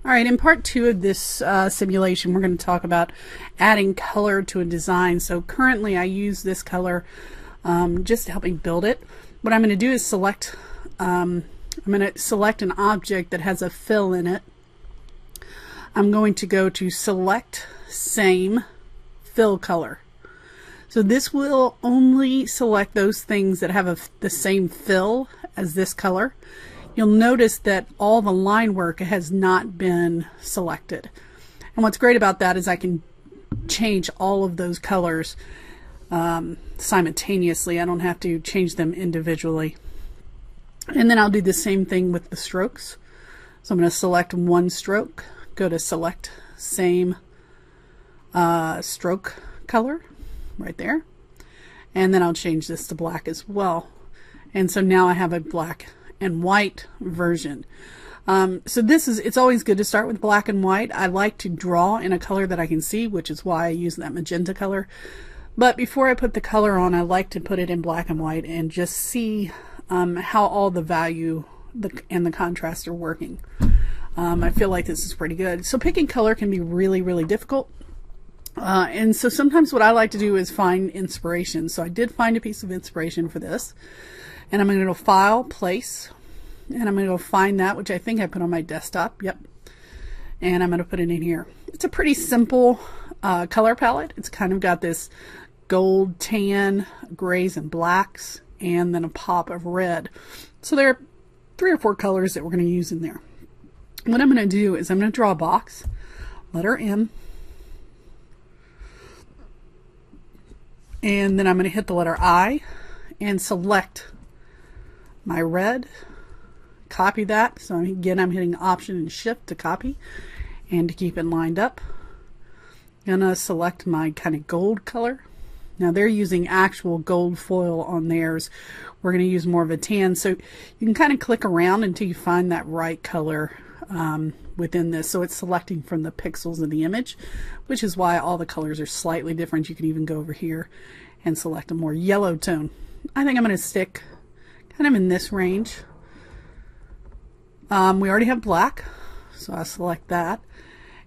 All right, in part 2 of this simulation, we're going to talk about adding color to a design. So currently I use this color just to help me build it. What I'm going to do is select, I'm going to select an object that has a fill in it. I'm going to go to select same fill color. So this will only select those things that have the same fill as this color. You'll notice that all the line work has not been selected. And what's great about that is I can change all of those colors simultaneously. I don't have to change them individually. And then I'll do the same thing with the strokes. So I'm going to select one stroke, go to select same stroke color right there. And then I'll change this to black as well. And so now I have a black and white version. So it's always good to start with black and white. I like to draw in a color that I can see, which is why I use that magenta color. But before I put the color on, I like to put it in black and white and just see how all the value and the contrast are working. I feel like this is pretty good. So picking color can be really, really difficult. And so sometimes what I like to do is find inspiration. So I did find a piece of inspiration for this. And I'm going to go File, Place, and I'm going to go find that, which I think I put on my desktop. Yep. And I'm going to put it in here. It's a pretty simple color palette. It's kind of got this gold, tan, grays, and blacks, and then a pop of red. So there are 3 or 4 colors that we're going to use in there. What I'm going to do is I'm going to draw a box, letter M, and then I'm going to hit the letter I and select my red, copy that. So again, I'm hitting Option and Shift to copy and to keep it lined up. I'm gonna select my kind of gold color. Now they're using actual gold foil on theirs. We're going to use more of a tan. So you can kind of click around until you find that right color within this. So it's selecting from the pixels of the image, which is why all the colors are slightly different. You can even go over here and select a more yellow tone. I think I'm going to stick kind of in this range. We already have black, so I'll select that.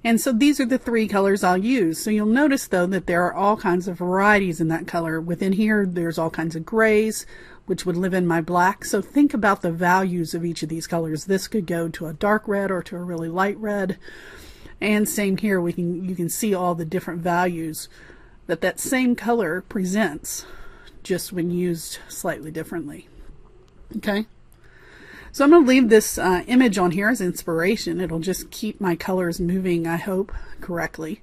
And so these are the 3 colors I'll use. So you'll notice though that there are all kinds of varieties in that color. Within here there's all kinds of grays, which would live in my black. So think about the values of each of these colors. This could go to a dark red or to a really light red. And same here, you can see all the different values that same color presents, just when used slightly differently. Okay, so I'm going to leave this image on here as inspiration. It'll just keep my colors moving, I hope, correctly.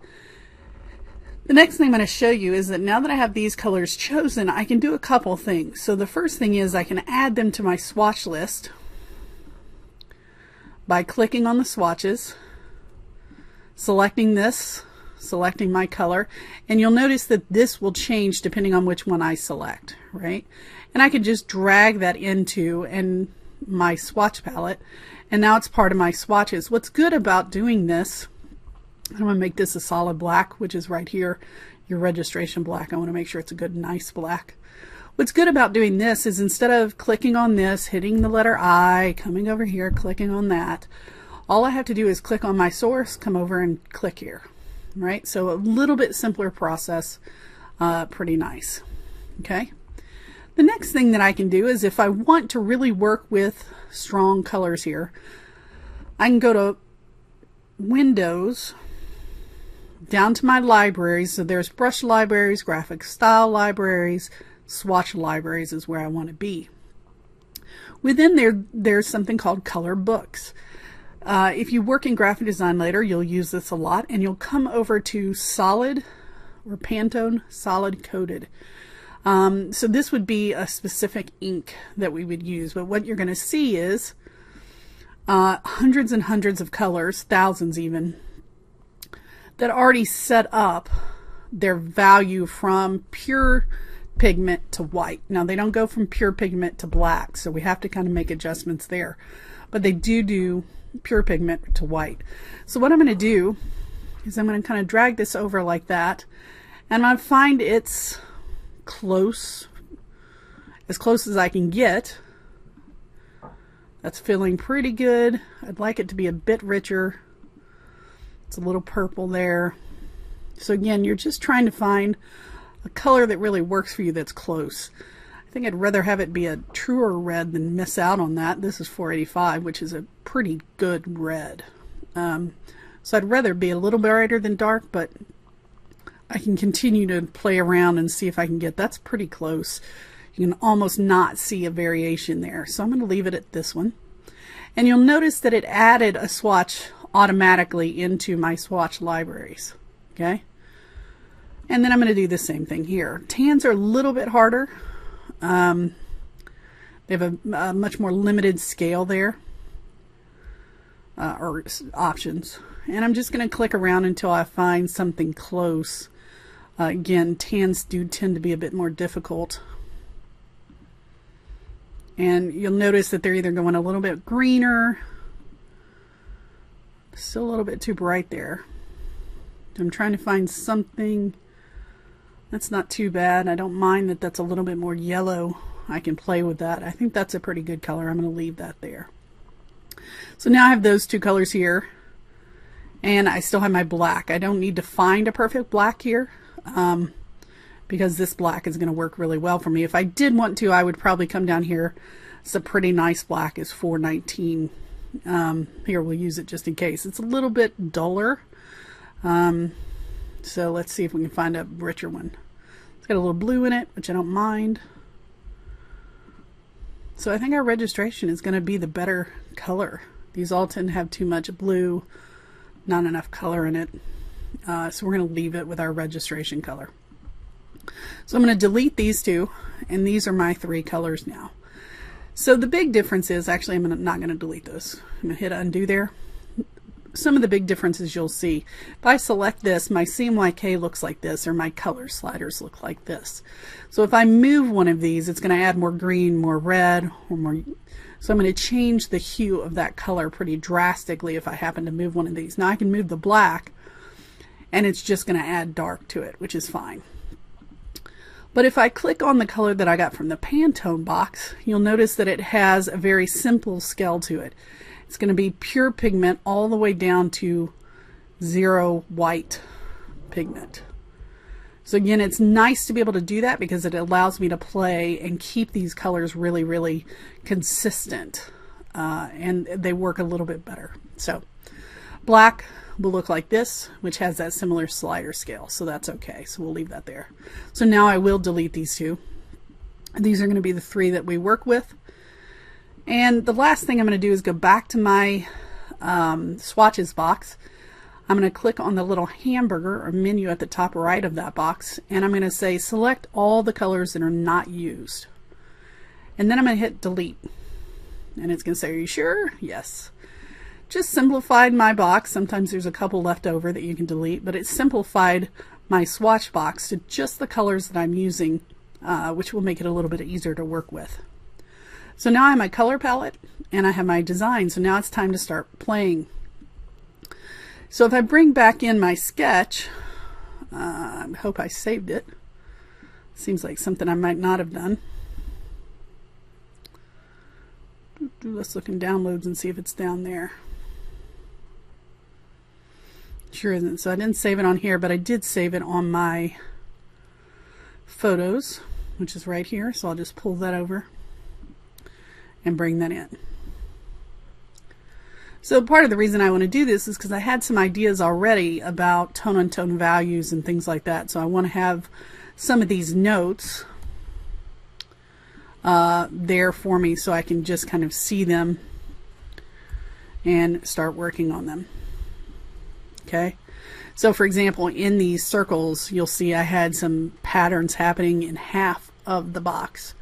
The next thing I'm going to show you is that now that I have these colors chosen, I can do a couple things. So the first thing is I can add them to my swatch list by clicking on the swatches, selecting this, selecting my color, and you'll notice that this will change depending on which one I select, right? And I can just drag that into my swatch palette, and now it's part of my swatches. What's good about doing this, I'm going to make this a solid black, which is right here, your registration black. I want to make sure it's a good, nice black. What's good about doing this is instead of clicking on this, hitting the letter I, coming over here, clicking on that, all I have to do is click on my source, come over and click here, right? So a little bit simpler process, pretty nice. Okay. The next thing that I can do is if I want to really work with strong colors here, I can go to Windows, down to my libraries. So there's brush libraries, graphic style libraries, swatch libraries is where I want to be. Within there's something called color books. If you work in graphic design later, you'll use this a lot, and you'll come over to solid or Pantone solid coded. So this would be a specific ink that we would use, but what you're going to see is hundreds and hundreds of colors, thousands even, that already set up their value from pure pigment to white. Now they don't go from pure pigment to black, so we have to kind of make adjustments there, but they do pure pigment to white. So what I'm going to do is I'm going to kind of drag this over like that, and I find it's close, as close as I can get. That's feeling pretty good. I'd like it to be a bit richer. It's a little purple there. So again, you're just trying to find a color that really works for you that's close. I think I'd rather have it be a truer red than miss out on that. This is 485, which is a pretty good red. So I'd rather be a little brighter than dark, but I can continue to play around and see if I can get, that's pretty close. You can almost not see a variation there. So I'm going to leave it at this one. And you'll notice that it added a swatch automatically into my swatch libraries. Okay. And then I'm going to do the same thing here. Tans are a little bit harder. They have a much more limited scale there, or options. And I'm just going to click around until I find something close. Again, tans do tend to be a bit more difficult. And you'll notice that they're either going a little bit greener, still a little bit too bright there. I'm trying to find something that's not too bad. I don't mind that that's a little bit more yellow. I can play with that. I think that's a pretty good color. I'm going to leave that there. So now I have those two colors here, and I still have my black. I don't need to find a perfect black here, because this black is going to work really well for me. If I did want to, I would probably come down here. It's a pretty nice black. It's 419. Here, we'll use it just in case. It's a little bit duller. So let's see if we can find a richer one. It's got a little blue in it, which I don't mind. So I think our registration is going to be the better color. These all tend to have too much blue, not enough color in it. So we're going to leave it with our registration color. So I'm going to delete these two, and these are my three colors now. So the big difference is, actually I'm not going to delete those. I'm going to hit undo there. Some of the big differences you'll see. If I select this, my CMYK looks like this, or my color sliders look like this. So if I move one of these, it's going to add more green, more red, or more. So I'm going to change the hue of that color pretty drastically if I happen to move one of these. Now I can move the black, and it's just going to add dark to it, which is fine. But if I click on the color that I got from the Pantone box, you'll notice that it has a very simple scale to it. It's going to be pure pigment all the way down to 0 white pigment. So again, it's nice to be able to do that because it allows me to play and keep these colors really, really consistent. And they work a little bit better. So black will look like this, which has that similar slider scale. So that's okay. So we'll leave that there. So now I will delete these two. These are going to be the three that we work with. And the last thing I'm going to do is go back to my swatches box. I'm going to click on the little hamburger or menu at the top right of that box, and I'm going to say select all the colors that are not used. And then I'm going to hit delete. And it's going to say, are you sure? Yes. Just simplified my box. Sometimes there's a couple left over that you can delete, but it simplified my swatch box to just the colors that I'm using, which will make it a little bit easier to work with. So now I have my color palette and I have my design. So now it's time to start playing. So if I bring back in my sketch, I hope I saved it. Seems like something I might not have done. Let's look in downloads and see if it's down there. Sure isn't. So I didn't save it on here, but I did save it on my photos, which is right here. So I'll just pull that over and bring that in. So part of the reason I want to do this is because I had some ideas already about tone-on-tone values and things like that. So I want to have some of these notes there for me so I can just kind of see them and start working on them. Okay. So for example, in these circles, you'll see I had some patterns happening in half of the box.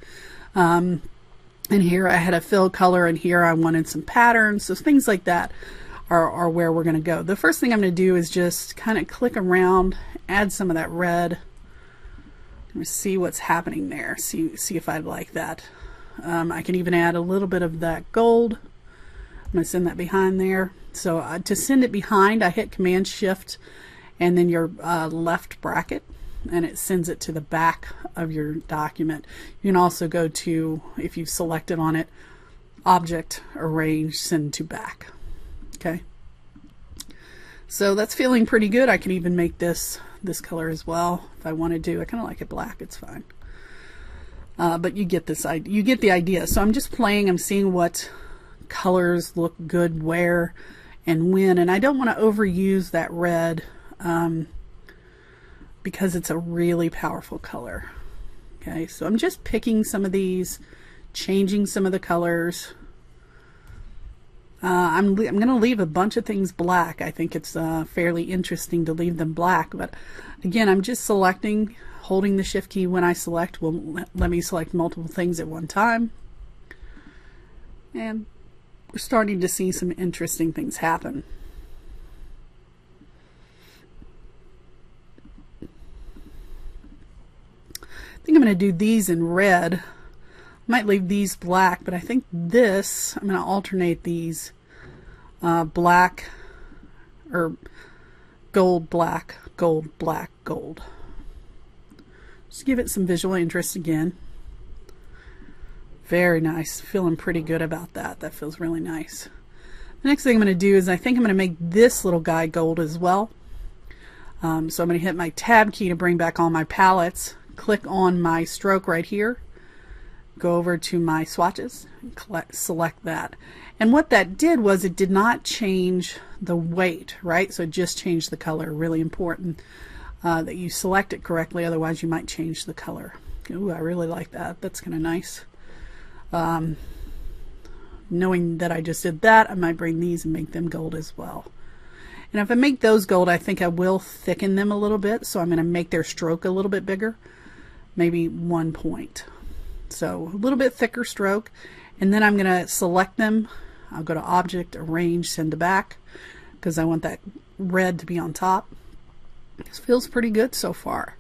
And here I had a fill color, and here I wanted some patterns. So things like that are where we're going to go. The first thing I'm going to do is just kind of click around, add some of that red, and see what's happening there. See if I like that. I can even add a little bit of that gold. I'm going to send that behind there. So to send it behind, I hit Command Shift and then your left bracket, and it sends it to the back of your document. You can also go to, if you've selected on it, Object, Arrange, Send to Back. Okay. So that's feeling pretty good. I can even make this color as well if I wanted to. I kind of like it black. It's fine. But you get this idea. You get the idea. So I'm just playing. I'm seeing what colors look good where and when. And I don't want to overuse that red because it's a really powerful color. Okay, so I'm just picking some of these, changing some of the colors. I'm going to leave a bunch of things black. I think it's fairly interesting to leave them black, but again, I'm just selecting, holding the shift key when I select will let me select multiple things at one time. And we're starting to see some interesting things happen. I think I'm going to do these in red. Might leave these black, but I think this, I'm going to alternate these black or gold, black, gold, black, gold. Just give it some visual interest again. Very nice. Feeling pretty good about that. That feels really nice. The next thing I'm going to do is I think I'm going to make this little guy gold as well. So I'm going to hit my tab key to bring back all my palettes. Click on my stroke right here. Go over to my swatches and select that. And what that did was it did not change the weight, right? So it just changed the color. Really important that you select it correctly, otherwise you might change the color. Ooh, I really like that. That's kind of nice. Knowing that I just did that, I might bring these and make them gold as well. And if I make those gold, I think I will thicken them a little bit. So I'm going to make their stroke a little bit bigger, maybe 1 point. So a little bit thicker stroke, and then I'm going to select them. I'll go to Object, Arrange, Send to Back, because I want that red to be on top. This feels pretty good so far.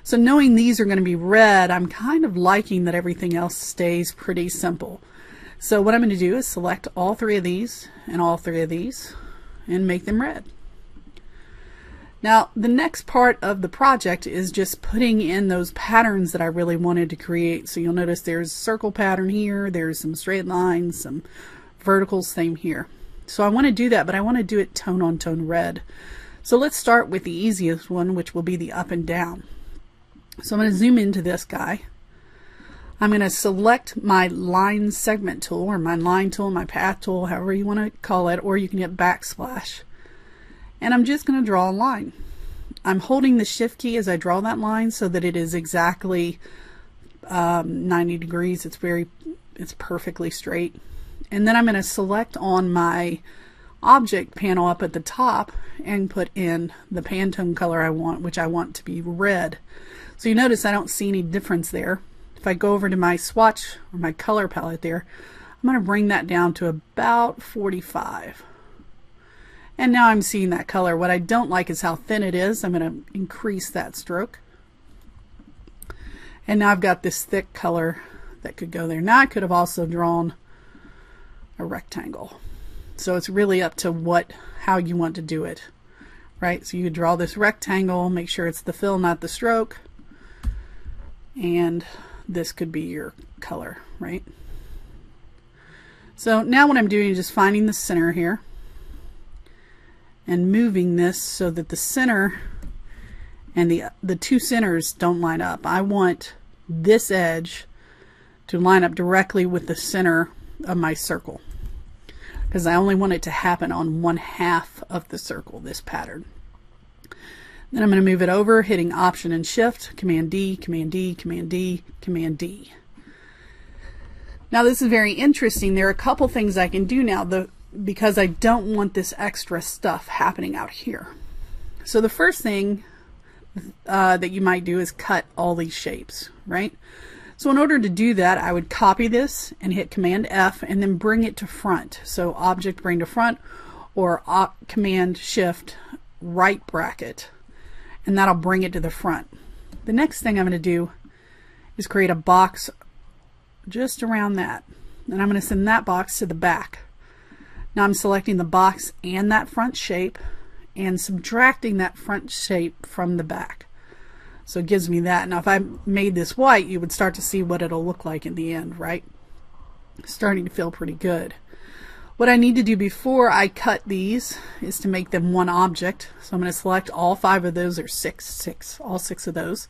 So knowing these are going to be red, I'm kind of liking that everything else stays pretty simple. So what I'm going to do is select all three of these and all three of these and make them red. Now the next part of the project is just putting in those patterns that I really wanted to create. So you'll notice there's a circle pattern here, there's some straight lines, some verticals, same here. So I want to do that, but I want to do it tone on tone red. So let's start with the easiest one, which will be the up and down. So I'm going to zoom into this guy. I'm going to select my line segment tool, or my line tool, my path tool, however you want to call it, or you can hit backsplash. And I'm just going to draw a line. I'm holding the shift key as I draw that line so that it is exactly 90 degrees. It's perfectly straight. And then I'm going to select on my object panel up at the top and put in the Pantone color I want, which I want to be red. So you notice I don't see any difference there. If I go over to my swatch or my color palette there, I'm going to bring that down to about 45. And now I'm seeing that color. What I don't like is how thin it is. I'm going to increase that stroke. And now I've got this thick color that could go there. Now I could have also drawn a rectangle. So it's really up to how you want to do it, right? So you could draw this rectangle, make sure it's the fill, not the stroke. And this could be your color, right? So now what I'm doing is just finding the center here and moving this so that the center and the two centers don't line up. I want this edge to line up directly with the center of my circle, because I only want it to happen on 1/2 of the circle, this pattern. Then I'm going to move it over, hitting Option and Shift, Command D, Command D, Command D, Command D. Now this is very interesting. There are a couple things I can do now because I don't want this extra stuff happening out here. So the first thing that you might do is cut all these shapes, right? So in order to do that, I would copy this and hit Command F and then bring it to front. So Object, bring to front, or Command Shift, right bracket, and that'll bring it to the front. The next thing I'm going to do is create a box just around that, and I'm going to send that box to the back. Now I'm selecting the box and that front shape and subtracting that front shape from the back. So it gives me that. Now if I made this white, you would start to see what it'll look like in the end, right? Starting to feel pretty good. What I need to do before I cut these is to make them one object. So I'm going to select all 5 of those, or all six of those.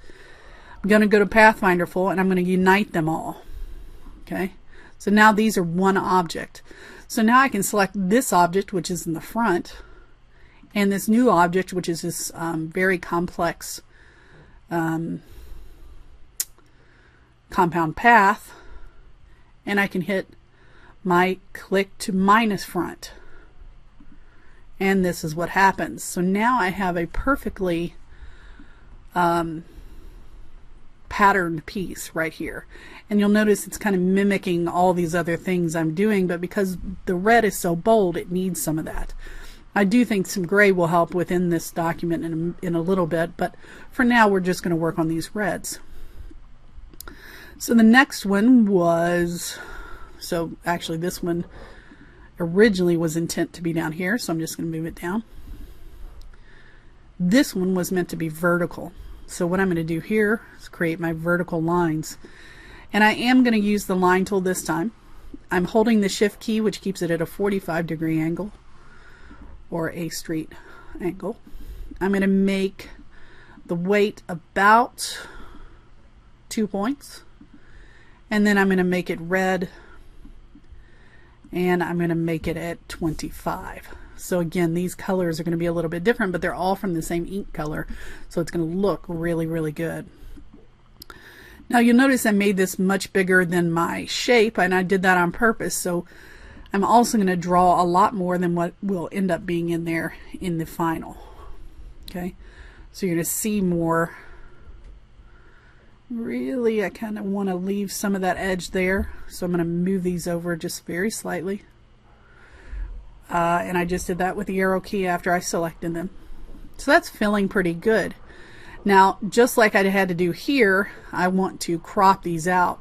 I'm going to go to Pathfinder Full and I'm going to unite them all. Okay, so now these are one object. So now I can select this object, which is in the front, and this new object, which is this very complex compound path, and I can hit my click to minus front, and this is what happens. So now I have a perfectly patterned piece right here, and you'll notice it's kind of mimicking all these other things I'm doing, but because the red is so bold, it needs some of that. I do think some gray will help within this document in a little bit, but for now we're just going to work on these reds. So the next one was, so actually this one originally was intent to be down here, so I'm just going to move it down. This one was meant to be vertical. So what I'm going to do here is create my vertical lines. And I am going to use the line tool this time. I'm holding the shift key, which keeps it at a 45-degree angle, or a straight angle. I'm going to make the weight about 2 points. And then I'm going to make it red, and I'm going to make it at 25. So again, these colors are going to be a little bit different, but they're all from the same ink color, so it's going to look really, really good. Now you'll notice I made this much bigger than my shape, and I did that on purpose. So I'm also going to draw a lot more than what will end up being in there in the final. Okay, so you're going to see more. Really, I kind of want to leave some of that edge there, so I'm going to move these over just very slightly. And I just did that with the arrow key after I selected them. So that's feeling pretty good. Now, just like I had to do here, I want to crop these out.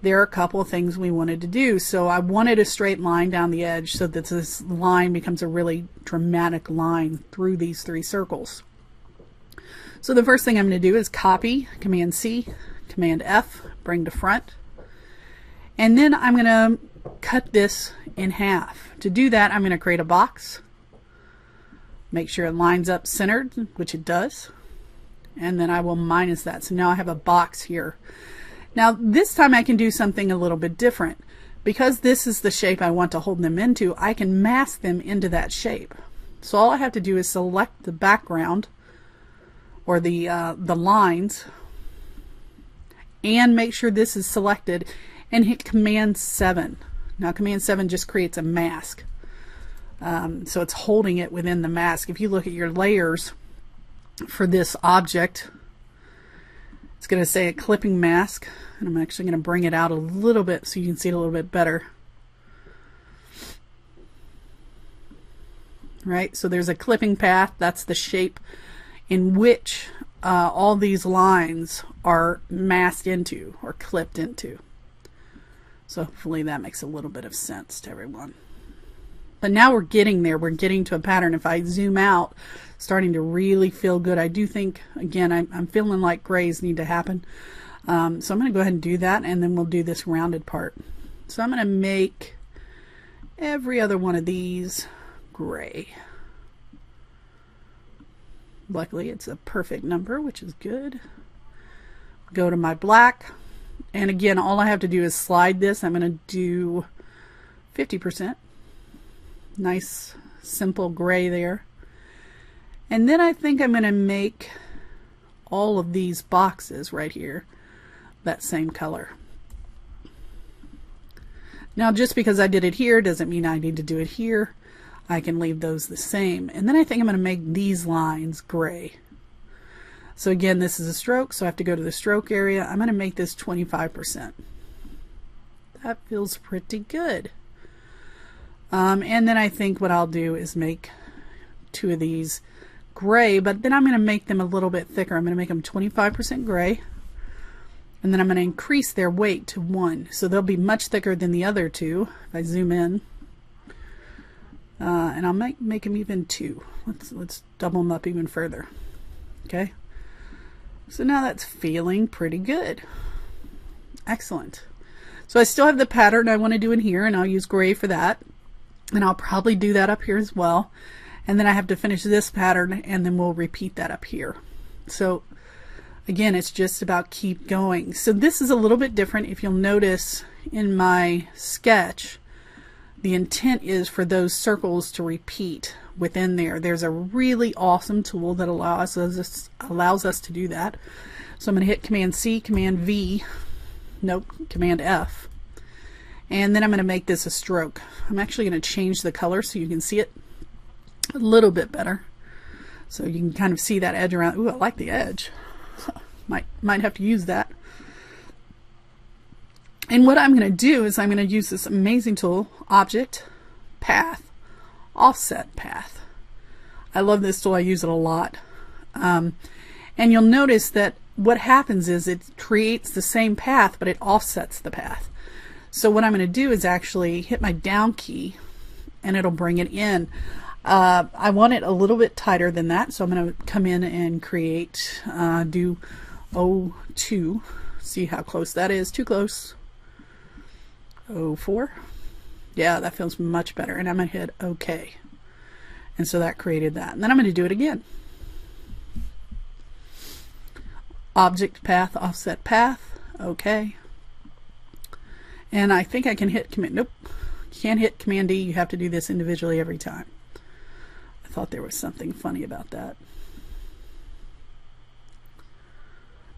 There are a couple of things we wanted to do. So I wanted a straight line down the edge so that this line becomes a really dramatic line through these 3 circles. So the first thing I'm going to do is copy, Command C, Command F, bring to front. And then I'm going to cut this in half. To do that, I'm going to create a box. Make sure it lines up centered, which it does. And then I will minus that. So now I have a box here. Now this time I can do something a little bit different. Because this is the shape I want to hold them into, I can mask them into that shape. So all I have to do is select the background, or the lines, and make sure this is selected, and hit Command 7. Now Command 7 just creates a mask, so it's holding it within the mask. If you look at your layers for this object, it's going to say a clipping mask, and I'm actually going to bring it out a little bit so you can see it a little bit better. Right, so there's a clipping path. That's the shape in which all these lines are masked into or clipped into. So hopefully that makes a little bit of sense to everyone. But now we're getting there. We're getting to a pattern. If I zoom out, starting to really feel good. I do think, again, I'm feeling like grays need to happen. So I'm going to go ahead and do that, and then we'll do this rounded part. So I'm going to make every other one of these gray. Luckily it's a perfect number, which is good. Go to my black, and again all I have to do is slide this. I'm going to do 50%. Nice simple gray there. And then I think I'm going to make all of these boxes right here that same color. Now just because I did it here doesn't mean I need to do it here. I can leave those the same. And then I think I'm going to make these lines gray. So again, this is a stroke, so I have to go to the stroke area. I'm going to make this 25%. That feels pretty good. And then I think what I'll do is make 2 of these gray, but then I'm going to make them a little bit thicker. I'm going to make them 25% gray, and then I'm going to increase their weight to 1. So they'll be much thicker than the other 2. If I zoom in, and I'll make them even 2. Let's double them up even further. Okay, so now that's feeling pretty good. Excellent. So I still have the pattern I want to do in here, and I'll use gray for that. And I'll probably do that up here as well. And then I have to finish this pattern, and then we'll repeat that up here. So again, it's just about keep going. So this is a little bit different. If you'll notice in my sketch, the intent is for those circles to repeat within there. There's a really awesome tool that allows us to do that. So I'm going to hit Command C, Command V, nope, Command F. And then I'm going to make this a stroke. I'm actually going to change the color so you can see it a little bit better. So you can kind of see that edge around. Ooh, I like the edge. Might have to use that. And what I'm going to do is I'm going to use this amazing tool, Object, Path, Offset Path. I love this tool. I use it a lot. And you'll notice that what happens is it creates the same path, but it offsets the path. So what I'm going to do is actually hit my down key, and it'll bring it in. I want it a little bit tighter than that, so I'm going to come in and create, do 02. See how close that is. Too close. 04. Yeah, that feels much better. And I'm going to hit OK. And so that created that. And then I'm going to do it again. Object, Path, Offset Path. OK. And I think I can hit Command. Nope. You can't hit Command D. You have to do this individually every time. I thought there was something funny about that.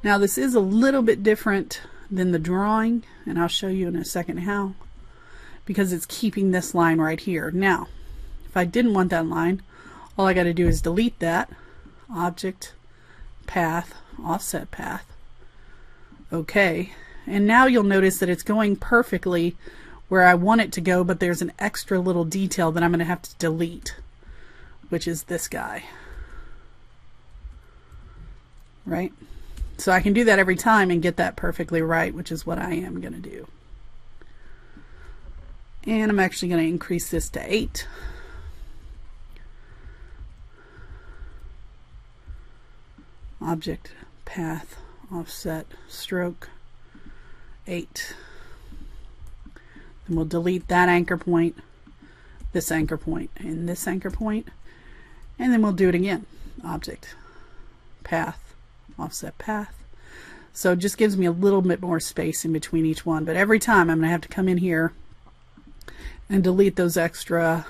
Now this is a little bit different than the drawing, and I'll show you in a second how, because it's keeping this line right here. Now, if I didn't want that line, all I got to do is delete that. Object, Path, Offset Path. OK. And now you'll notice that it's going perfectly where I want it to go, but there's an extra little detail that I'm going to have to delete, which is this guy. Right? So I can do that every time and get that perfectly right, which is what I am going to do. And I'm actually going to increase this to 8. Object, Path, Offset, Stroke, 8. Then we'll delete that anchor point, this anchor point, and this anchor point. And then we'll do it again. Object, Path, Offset Path. So it just gives me a little bit more space in between each one, but every time I'm going to have to come in here and delete those extra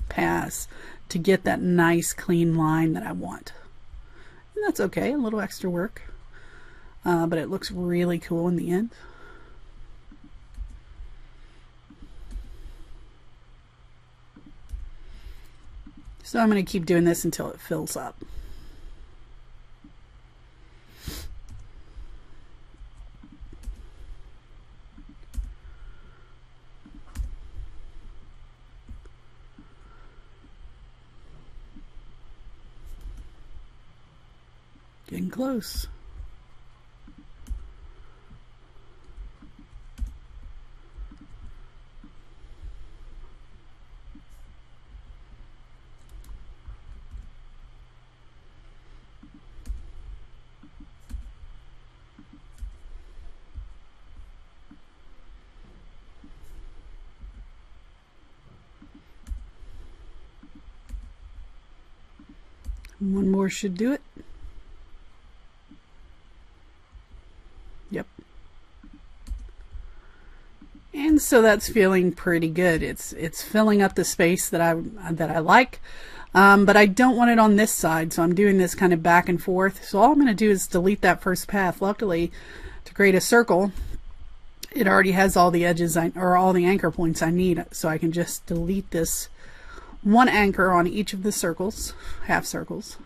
paths to get that nice clean line that I want. And that's okay, a little extra work, but it looks really cool in the end. So I'm going to keep doing this until it fills up. Getting close. One more should do it. Yep. And so that's feeling pretty good. It's filling up the space that I like, but I don't want it on this side, so I'm doing this kind of back and forth. So all I'm going to do is delete that first path. Luckily, to create a circle, it already has all the edges or all the anchor points I need, so I can just delete this one anchor on each of the circles, half circles.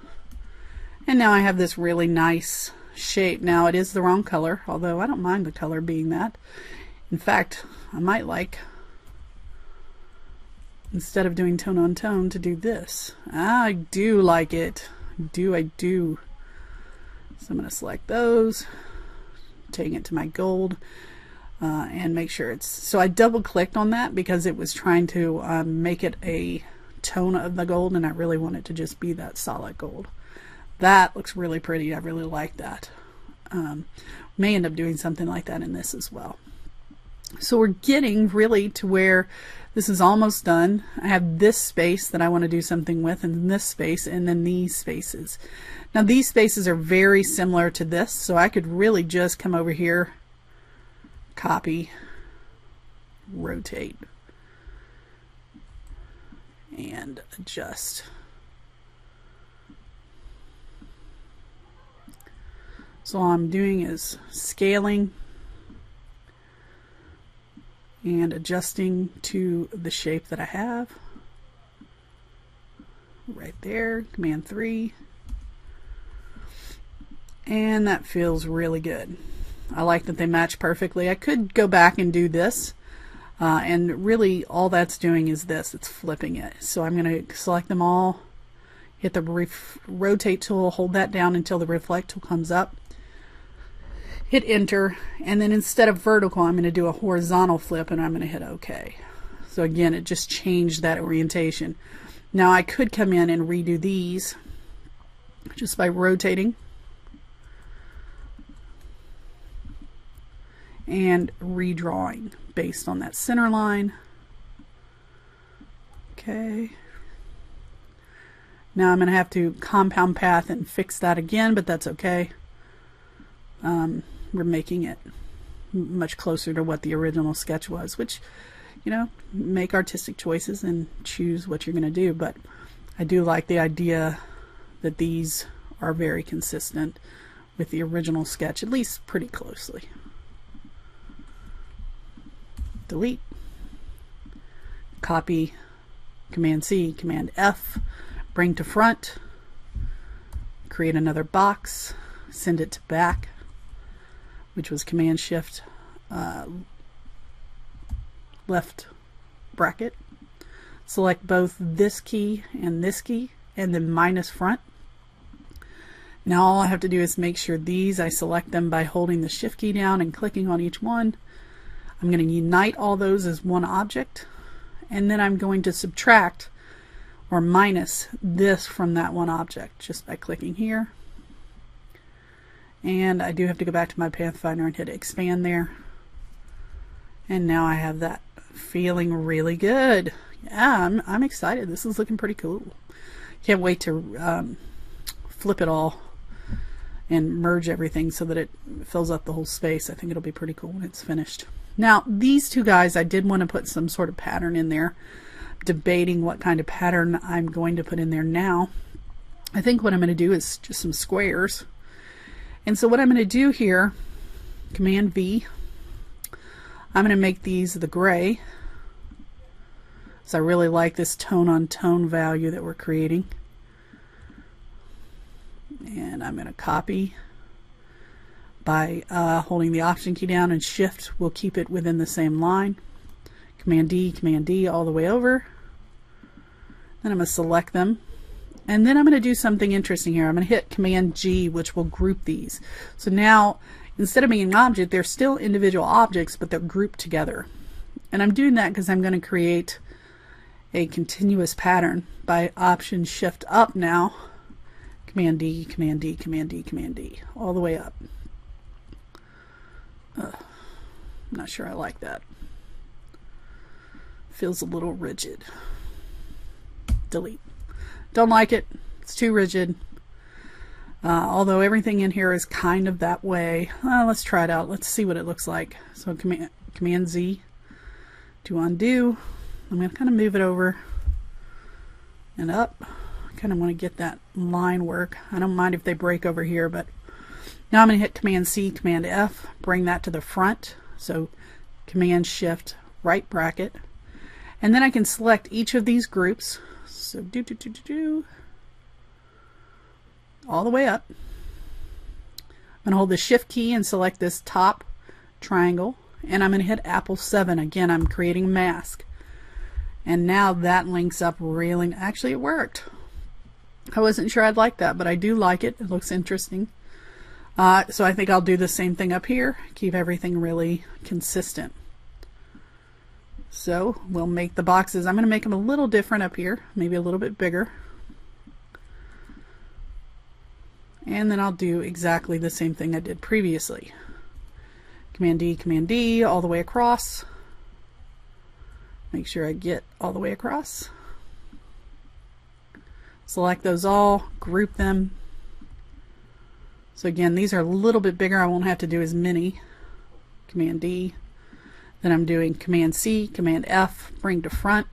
And now I have this really nice shape. Now it is the wrong color, although I don't mind the color being that. In fact, I might like, instead of doing tone on tone, to do this. I do like it. I do. So I'm going to select those, taking it to my gold, and make sure it's, so I double clicked on that because it was trying to make it a tone of the gold, and I really want it to just be that solid gold. That looks really pretty. I really like that. May end up doing something like that in this as well. So we're getting really to where This is almost done. I have this space that I want to do something with, and this space, and then these spaces. Now these spaces are very similar to this, so I could really just come over here, copy, rotate, and adjust. So all I'm doing is scaling and adjusting to the shape that I have. Right there, Command 3. And that feels really good. I like that they match perfectly. I could go back and do this, and really all that's doing is this, it's flipping it. So I'm going to select them all, hit the rotate tool, hold that down until the reflect tool comes up, hit enter, and then instead of vertical I'm going to do a horizontal flip, and I'm going to hit OK. So again, it just changed that orientation. Now I could come in and redo these just by rotating and redrawing based on that center line. Okay. Now I'm going to have to compound path and fix that again, but that's okay. We're making it much closer to what the original sketch was, which, you know, make artistic choices and choose what you're going to do. But I do like the idea that these are very consistent with the original sketch, at least pretty closely. Delete, copy, Command C, Command F, bring to front, create another box, send it to back, which was Command Shift left bracket. Select both this key, and then minus front. Now all I have to do is make sure these, I select them by holding the Shift key down and clicking on each one. I'm going to unite all those as one object, and then I'm going to subtract or minus this from that one object just by clicking here. And I do have to go back to my Pathfinder and hit expand there. And now I have that feeling really good. Yeah, I'm excited. This is looking pretty cool. Can't wait to flip it all and merge everything so that it fills up the whole space. I think it'll be pretty cool when it's finished. Now these two guys, I did want to put some sort of pattern in there. Debating what kind of pattern I'm going to put in there now. I think what I'm going to do is just some squares. And so what I'm going to do here, Command V, I'm going to make these the gray. So I really like this tone on tone value that we're creating. And I'm going to copy by holding the Option key down, and Shift will keep it within the same line. Command D all the way over. Then I'm going to select them. And then I'm going to do something interesting here. I'm going to hit Command G, which will group these. So now, instead of being an object, they're still individual objects, but they're grouped together. And I'm doing that because I'm going to create a continuous pattern by Option Shift up now. Command D, Command D, Command D, Command D, all the way up. I'm not sure I like that. Feels a little rigid. Delete. Don't like it. It's too rigid. Although everything in here is kind of that way. Let's try it out. Let's see what it looks like. So Command Z to undo. I'm going to kind of move it over and up. I kind of want to get that line work. I don't mind if they break over here, but now I'm going to hit Command C, Command F, bring that to the front. So Command Shift right bracket. And then I can select each of these groups. So all the way up. I'm going to hold the Shift key and select this top triangle, and I'm going to hit Apple 7. Again, I'm creating a mask. And now that links up really. Actually, it worked. I wasn't sure I'd like that, but I do like it. It looks interesting. So I think I'll do the same thing up here. Keep everything really consistent. So we'll make the boxes. I'm going to make them a little different up here, maybe a little bit bigger. And then I'll do exactly the same thing I did previously. Command D, all the way across. Make sure I get all the way across. Select those all, group them. So again, these are a little bit bigger. I won't have to do as many. Command D. Then I'm doing Command C, Command F, bring to front.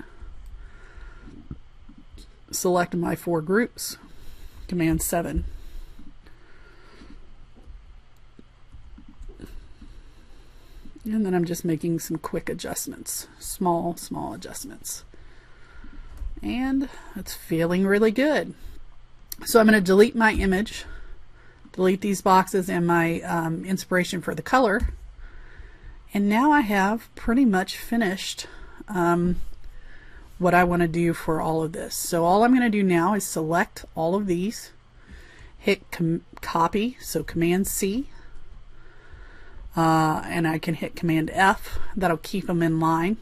Select my 4 groups. Command 7. And then I'm just making some quick adjustments, small adjustments. And it's feeling really good. So I'm going to delete my image, delete these boxes and my inspiration for the color. And now I have pretty much finished what I want to do for all of this. So all I'm going to do now is select all of these, hit copy, so Command C. And I can hit Command F. That'll keep them in line.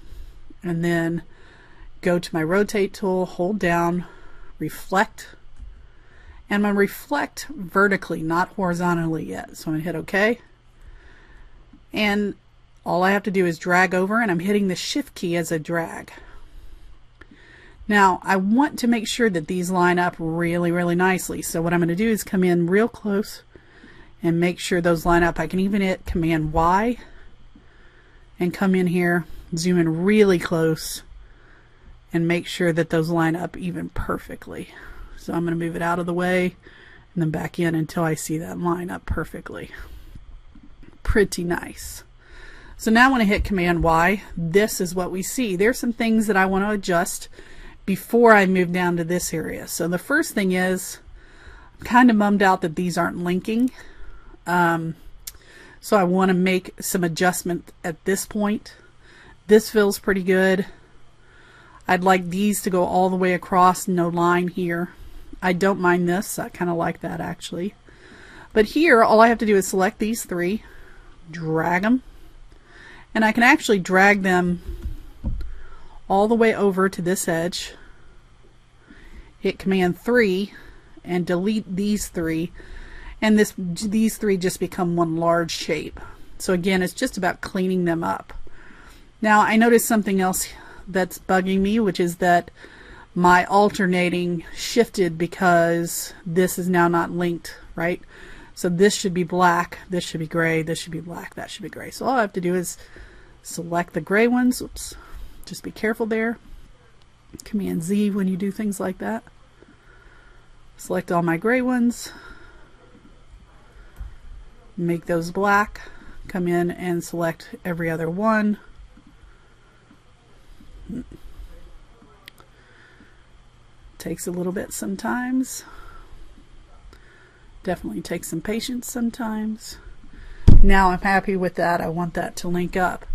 And then go to my rotate tool, hold down, reflect. And I'm going to reflect vertically, not horizontally yet. So I'm going to hit OK. And all I have to do is drag over, and I'm hitting the Shift key as a drag. Now I want to make sure that these line up really, really nicely. So what I'm going to do is come in real close and make sure those line up. I can even hit Command Y and come in here, zoom in really close, and make sure that those line up even perfectly. So I'm going to move it out of the way and then back in until I see that line up perfectly. Pretty nice. So now when I hit Command Y, this is what we see. There's some things that I want to adjust before I move down to this area. So the first thing is, I'm kind of bummed out that these aren't linking. So I want to make some adjustment at this point. This feels pretty good. I'd like these to go all the way across, no line here. I don't mind this. I kind of like that actually. But here, all I have to do is select these 3, drag them, and I can actually drag them all the way over to this edge, hit Command 3, and delete these 3. And these 3 just become one large shape. So again, it's just about cleaning them up. Now I noticed something else that's bugging me, which is that my alternating shifted because this is now not linked, right? So this should be black, this should be gray, this should be black, that should be gray. So all I have to do is select the gray ones. Oops, just be careful there. Command Z when you do things like that. Select all my gray ones. Make those black, come in and select every other one. Takes a little bit sometimes. Definitely takes some patience sometimes. Now I'm happy with that. I want that to link up.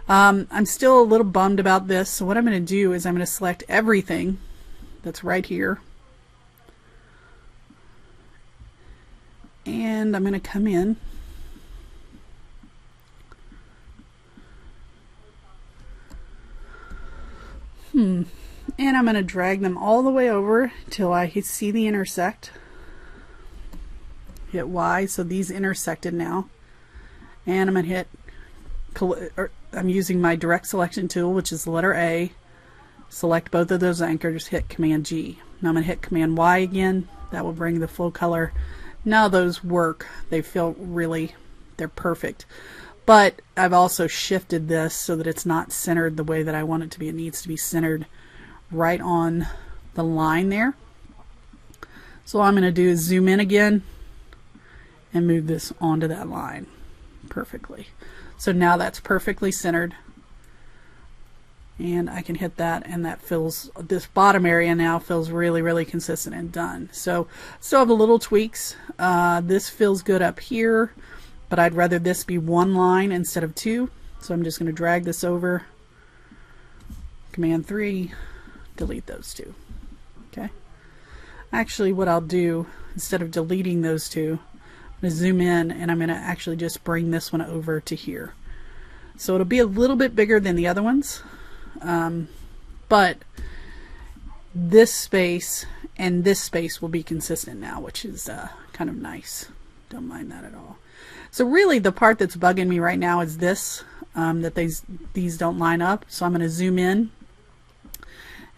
I'm still a little bummed about this, so what I'm going to do is I'm going to select everything that's right here. And I'm going to come in and I'm going to drag them all the way over till I see the intersect. Hit Y, so these intersected now. And I'm going to hit, I'm using my direct selection tool, which is the letter A. Select both of those anchors, hit Command G. Now I'm going to hit Command Y again. That will bring the full color. Now those work. They feel really, they're perfect. But I've also shifted this so that it's not centered the way that I want it to be. It needs to be centered right on the line there. So all I'm going to do is zoom in again and move this onto that line perfectly. So now that's perfectly centered. And I can hit that, and that feels, this bottom area now feels really, really consistent and done. So still have the little tweaks. This feels good up here, but I'd rather this be one line instead of 2. So I'm just going to drag this over, Command 3, delete those 2. Okay. Actually, what I'll do, instead of deleting those 2, I'm going to zoom in, and I'm going to actually just bring this one over to here. So it'll be a little bit bigger than the other ones. But this space and this space will be consistent now, which is kind of nice. Don't mind that at all. So really the part that's bugging me right now is this, that these don't line up. So I'm going to zoom in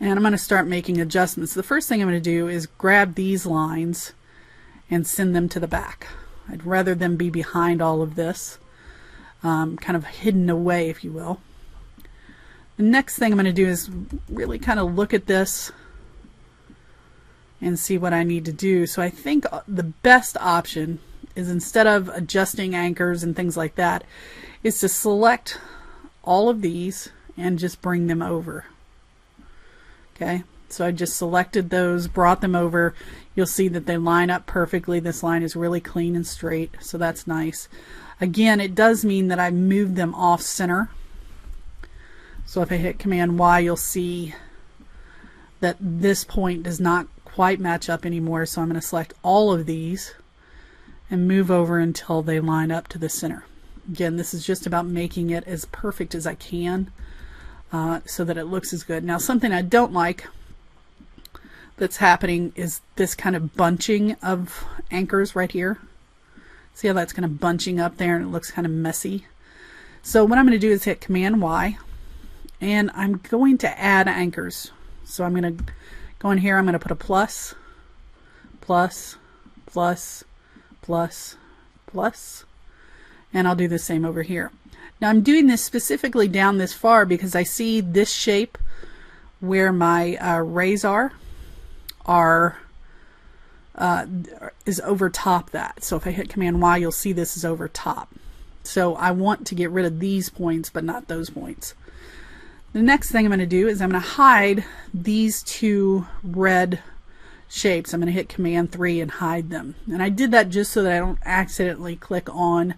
And I'm going to start making adjustments. The first thing I'm going to do is grab these lines and send them to the back. I'd rather them be behind all of this, kind of hidden away, if you will. The next thing I'm going to do is really kind of look at this and see what I need to do. So I think the best option is, instead of adjusting anchors and things like that, is to select all of these and just bring them over. Okay, so I just selected those, brought them over. You'll see that they line up perfectly. This line is really clean and straight, so that's nice. Again, it does mean that I moved them off center. So if I hit Command Y, you'll see that this point does not quite match up anymore. So I'm going to select all of these and move over until they line up to the center. Again, this is just about making it as perfect as I can so that it looks as good. Now, something I don't like that's happening is this kind of bunching of anchors right here. See how that's kind of bunching up there and it looks kind of messy? So what I'm going to do is hit Command Y, and I'm going to add anchors. So I'm going to go in here, I'm going to put a plus, plus, plus, plus, plus, and I'll do the same over here. Now I'm doing this specifically down this far because I see this shape where my rays is over top that. So if I hit Command Y, you'll see this is over top. So I want to get rid of these points, but not those points. The next thing I'm going to do is I'm going to hide these two red shapes. I'm going to hit Command 3 and hide them. And I did that just so that I don't accidentally click on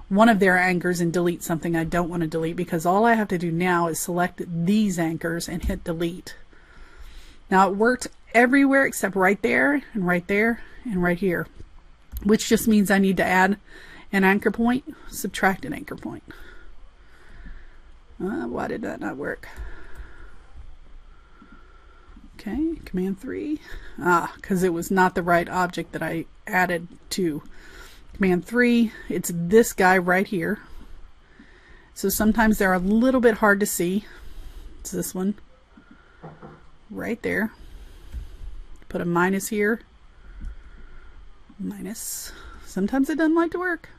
one of their anchors and delete something I don't want to delete, because all I have to do now is select these anchors and hit delete. Now it worked everywhere except right there and right there and right here, which just means I need to add an anchor point, subtract an anchor point. Why did that not work? Okay, Command 3. Because it was not the right object that I added to. Command 3, it's this guy right here. So sometimes they're a little bit hard to see. It's this one right there. Put a minus here. Minus. Sometimes it doesn't like to work.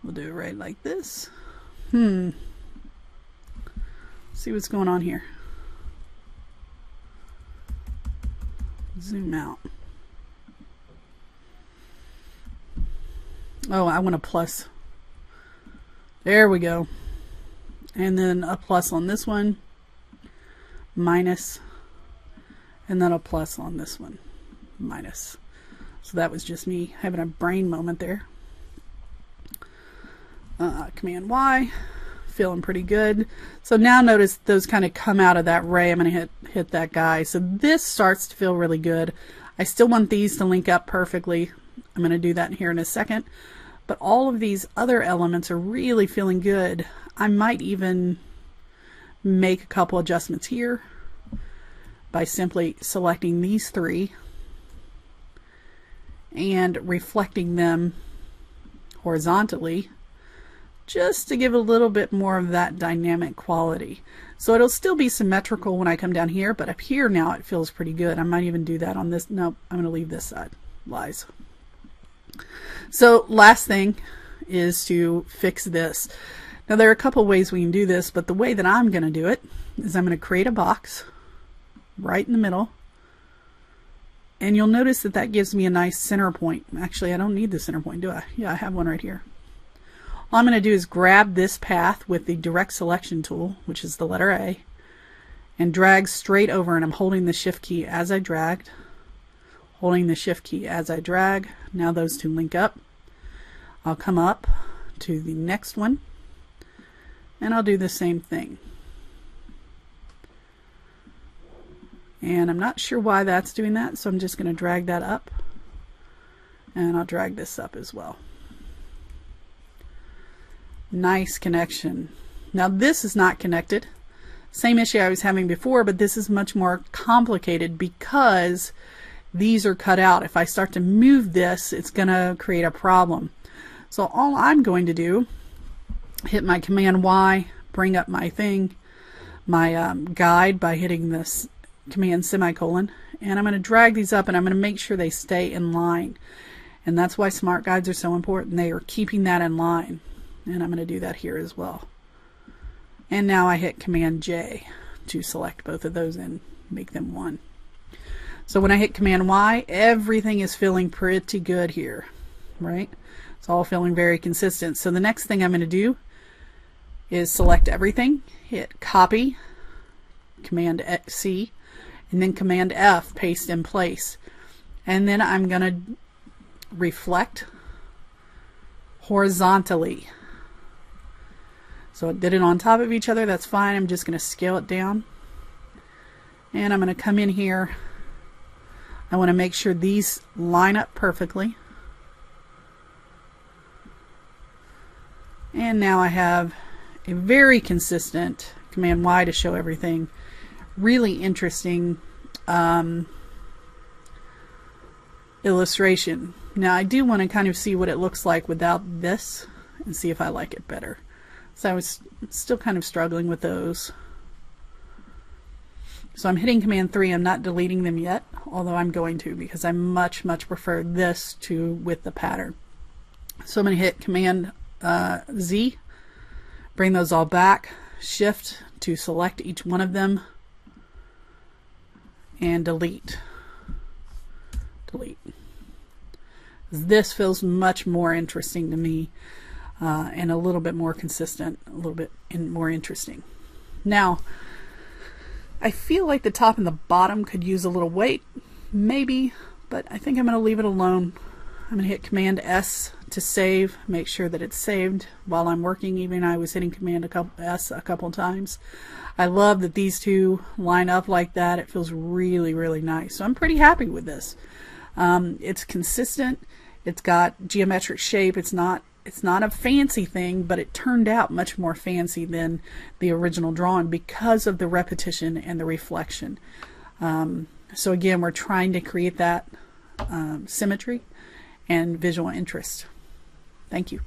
We'll do it right like this. See what's going on here. Zoom out. Oh, I want a plus. There we go. And then a plus on this one. Minus. And then a plus on this one. Minus. So that was just me having a brain moment there. Command Y, feeling pretty good. So now notice those kind of come out of that ray. I'm going to hit that guy. So this starts to feel really good. I still want these to link up perfectly. I'm going to do that here in a second. But all of these other elements are really feeling good. I might even make a couple adjustments here by simply selecting these three and reflecting them horizontally, just to give a little bit more of that dynamic quality. So it'll still be symmetrical when I come down here, but up here now it feels pretty good. I might even do that on this. Nope, I'm going to leave this side. Lies. So last thing is to fix this. Now there are a couple ways we can do this, but the way that I'm going to do it is I'm going to create a box right in the middle. And you'll notice that that gives me a nice center point. Actually, I don't need the center point, do I? Yeah, I have one right here. All I'm going to do is grab this path with the direct selection tool, which is the letter A, and drag straight over, and I'm holding the shift key as I dragged, holding the shift key as I drag. Now those two link up. I'll come up to the next one and I'll do the same thing. And I'm not sure why that's doing that, so I'm just going to drag that up, and I'll drag this up as well. Nice connection. Now this is not connected. Same issue I was having before, but this is much more complicated because these are cut out. If I start to move this, it's going to create a problem. So all I'm going to do, hit my Command Y, bring up my thing, guide by hitting this Command semicolon, and I'm going to drag these up and I'm going to make sure they stay in line. And that's why smart guides are so important. They are keeping that in line. And I'm going to do that here as well. And now I hit Command J to select both of those and make them one. So when I hit Command Y, everything is feeling pretty good here, right? It's all feeling very consistent. So the next thing I'm going to do is select everything, hit Copy, Command C, and then Command F, paste in place. And then I'm going to reflect horizontally. So it did it on top of each other. That's fine. I'm just going to scale it down. And I'm going to come in here. I want to make sure these line up perfectly. And now I have a very consistent Command Y to show everything. Really interesting illustration. Now I do want to kind of see what it looks like without this and see if I like it better. So I was still kind of struggling with those. So I'm hitting Command 3. I'm not deleting them yet, although I'm going to, because I much prefer this to with the pattern. So I'm going to hit Command Z, bring those all back, Shift to select each one of them, and delete. Delete. This feels much more interesting to me, and a little bit more consistent, a little bit more interesting. Now, I feel like the top and the bottom could use a little weight, maybe, but I think I'm going to leave it alone. I'm going to hit Command S to save, make sure that it's saved while I'm working. Even I was hitting Command S a couple times. I love that these two line up like that. It feels really nice. So I'm pretty happy with this. It's consistent. It's got geometric shape. It's not a fancy thing, but it turned out much more fancy than the original drawing because of the repetition and the reflection. So again, we're trying to create that symmetry and visual interest. Thank you.